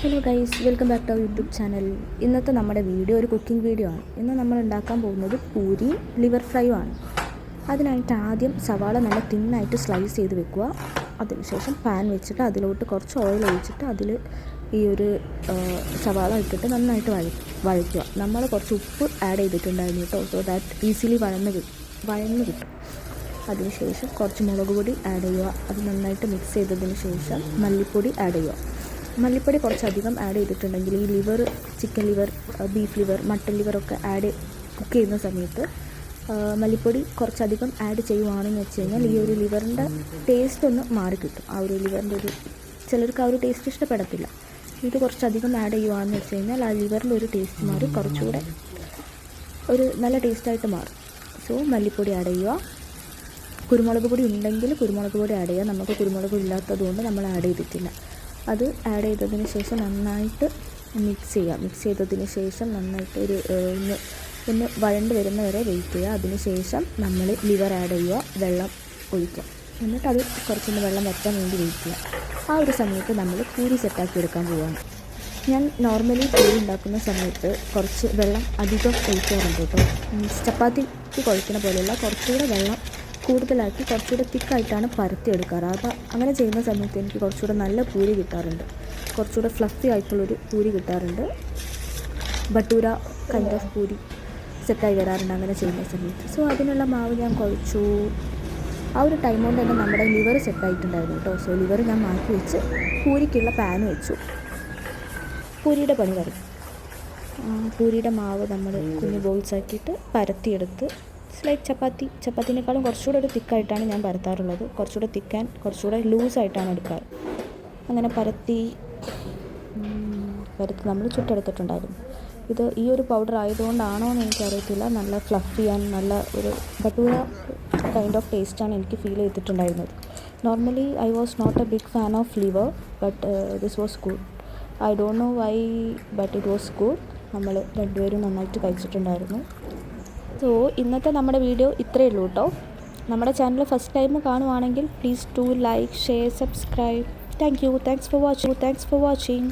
Hello guys, welcome back to our YouTube channel. ഇന്നത്തെ നമ്മുടെ video ഒരു കുക്കിംഗ് വീഡിയോ ആണ്. ഇന്ന് നമ്മൾ ഉണ്ടാക്കാൻ പോകുന്നത് പൂരി ലിവർ ഫ്രൈയും ആണ്. അതിനായിട്ട് ആദ്യം സവാള നല്ല തിന്നായിട്ട് സ്ലൈസ് ചെയ്ത് വെക്കുക. അതിനുശേഷം പാൻ വെച്ചിട്ട് അതിലോട്ട് കുറച്ച് ഓയിൽ ഒഴിച്ചിട്ട് അതിൽ ഈ ഒരു സവാള ഇട്ടിട്ട് നന്നായിട്ട് വഴറ്റുക. നമ്മൾ കുറച്ച് ഉപ്പ് ആഡ് ചെയ്തിട്ടുണ്ടായിരുന്നു കേട്ടോ, സോ ദാറ്റ് ഈസിലി വഴന്ന് കിട്ടും. അതിനുശേഷം കുറച്ച് മുളക് പൊടി ആഡ് ചെയ്യുക. അത് നന്നായിട്ട് മിക്സ് ചെയ്തതിന് ശേഷം മല്ലിപ്പൊടി ആഡ് ചെയ്യുക. മല്ലിപ്പൊടി കുറച്ചധികം ആഡ് ചെയ്തിട്ടുണ്ടെങ്കിൽ ഈ liver, chicken liver, beef liver, mutton ലിവറൊക്കെ കുക്ക് ചെയ്യുന്ന സമയത്ത് മല്ലിപ്പൊടി കുറച്ചധികം ആഡ് ചെയ്യുവാണെന്ന് വെച്ച് കഴിഞ്ഞാൽ ഈ ഒരു ലിവറിൻ്റെ ടേസ്റ്റ് ഒന്ന് മാറിക്കിട്ടും. ആ ഒരു ലിവറിൻ്റെ ചിലർക്ക് ആ ഒരു ടേസ്റ്റ് ഇഷ്ടപ്പെടത്തില്ല. ഇത് കുറച്ചധികം ആഡ് ചെയ്യുവാണെന്ന് വെച്ച് കഴിഞ്ഞാൽ ആ ലിവറിൻ്റെ ഒരു ടേസ്റ്റ് മാറി കുറച്ചുകൂടെ ഒരു നല്ല ടേസ്റ്റായിട്ട് മാറും. സോ മല്ലിപ്പൊടി ആഡ് ചെയ്യുക. കുരുമുളക് പൊടി ഉണ്ടെങ്കിൽ കുരുമുളക് പൊടി ആഡ് ചെയ്യുക. നമുക്ക് കുരുമുളക് ഇല്ലാത്തതുകൊണ്ട് നമ്മൾ ആഡ് ചെയ്തിട്ടില്ല. അത് ആഡ് ചെയ്തതിന് ശേഷം നന്നായിട്ട് മിക്സ് ചെയ്യുക. മിക്സ് ചെയ്തതിന് ശേഷം നന്നായിട്ട് ഒന്ന് വഴണ്ട് വരുന്ന വരെ വെയിറ്റ് ചെയ്യുക. അതിന് ശേഷം നമ്മൾ ലിവർ ആഡ് ചെയ്യുക, വെള്ളം ഒഴിക്കുക. എന്നിട്ട് അത് കുറച്ചൊന്ന് വെള്ളം വറ്റാൻ വേണ്ടി വെയിറ്റ് ചെയ്യുക. ആ ഒരു സമയത്ത് നമ്മൾ പൂരി സെറ്റാക്കി എടുക്കാൻ പോവുകയാണ്. ഞാൻ നോർമലി പൂരി ഉണ്ടാക്കുന്ന സമയത്ത് കുറച്ച് വെള്ളം അധികം ഒഴിക്കാറുണ്ട് കേട്ടോ. ചപ്പാത്തിക്ക് കുഴക്കുന്ന പോലെയുള്ള കുറച്ചുകൂടെ വെള്ളം കൂടുതലാക്കി കുറച്ചുകൂടെ തിക്കായിട്ടാണ് പരത്തിയെടുക്കാറ്. അപ്പോൾ അങ്ങനെ ചെയ്യുന്ന സമയത്ത് എനിക്ക് കുറച്ചുകൂടെ നല്ല പൂരി കിട്ടാറുണ്ട്, കുറച്ചുകൂടെ ഫ്ലഫി ആയിട്ടുള്ളൊരു പൂരി കിട്ടാറുണ്ട്. ഭട്ടൂര കൈൻഡ് ഓഫ് പൂരി സെറ്റായി വരാറുണ്ട് അങ്ങനെ ചെയ്യുന്ന സമയത്ത്. സോ അതിനുള്ള മാവ് ഞാൻ കുഴച്ചു. ആ ഒരു ടൈം കൊണ്ട് തന്നെ നമ്മുടെ ലിവർ സെറ്റായിട്ടുണ്ടായിരുന്നു കേട്ടോ. സോ ലിവർ ഞാൻ മാറ്റി വെച്ച് പൂരിക്കുള്ള പാൻ വെച്ചു. പൂരിയുടെ പണി പറയും. പൂരിയുടെ മാവ് നമ്മൾ കുഞ്ഞു ബോൾസ് ആക്കിയിട്ട് പരത്തിയെടുത്ത് ലൈക്ക് ചപ്പാത്തിനേക്കാളും കുറച്ചുകൂടെ ഒരു തിക്കായിട്ടാണ് ഞാൻ പരത്താറുള്ളത്. കുറച്ചുകൂടെ തിക്കാൻ കുറച്ചുകൂടെ ലൂസായിട്ടാണ് എടുക്കാറ്. അങ്ങനെ പരത്തി നമ്മൾ ചുട്ടെടുത്തിട്ടുണ്ടായിരുന്നു. ഈ ഒരു പൗഡർ ആയതുകൊണ്ടാണോ എന്ന് എനിക്കറിയത്തില്ല, നല്ല ഫ്ലഫി ആൻഡ് നല്ല ഒരു ഭട്ടൂര കൈൻഡ് ഓഫ് ടേസ്റ്റാണ് എനിക്ക് ഫീൽ ചെയ്തിട്ടുണ്ടായിരുന്നത്. Normally I was not a big fan of liver, but this was good. I don't know why, but it was good. നമ്മൾ രണ്ടുപേരും നന്നായിട്ട് കഴിച്ചിട്ടുണ്ടായിരുന്നു. സോ ഇന്നത്തെ നമ്മുടെ വീഡിയോ ഇത്രയേ ഉള്ളൂ കേട്ടോ. നമ്മുടെ ചാനൽ ഫസ്റ്റ് ടൈം കാണുവാണെങ്കിൽ please to like, share, subscribe. Thanks for watching.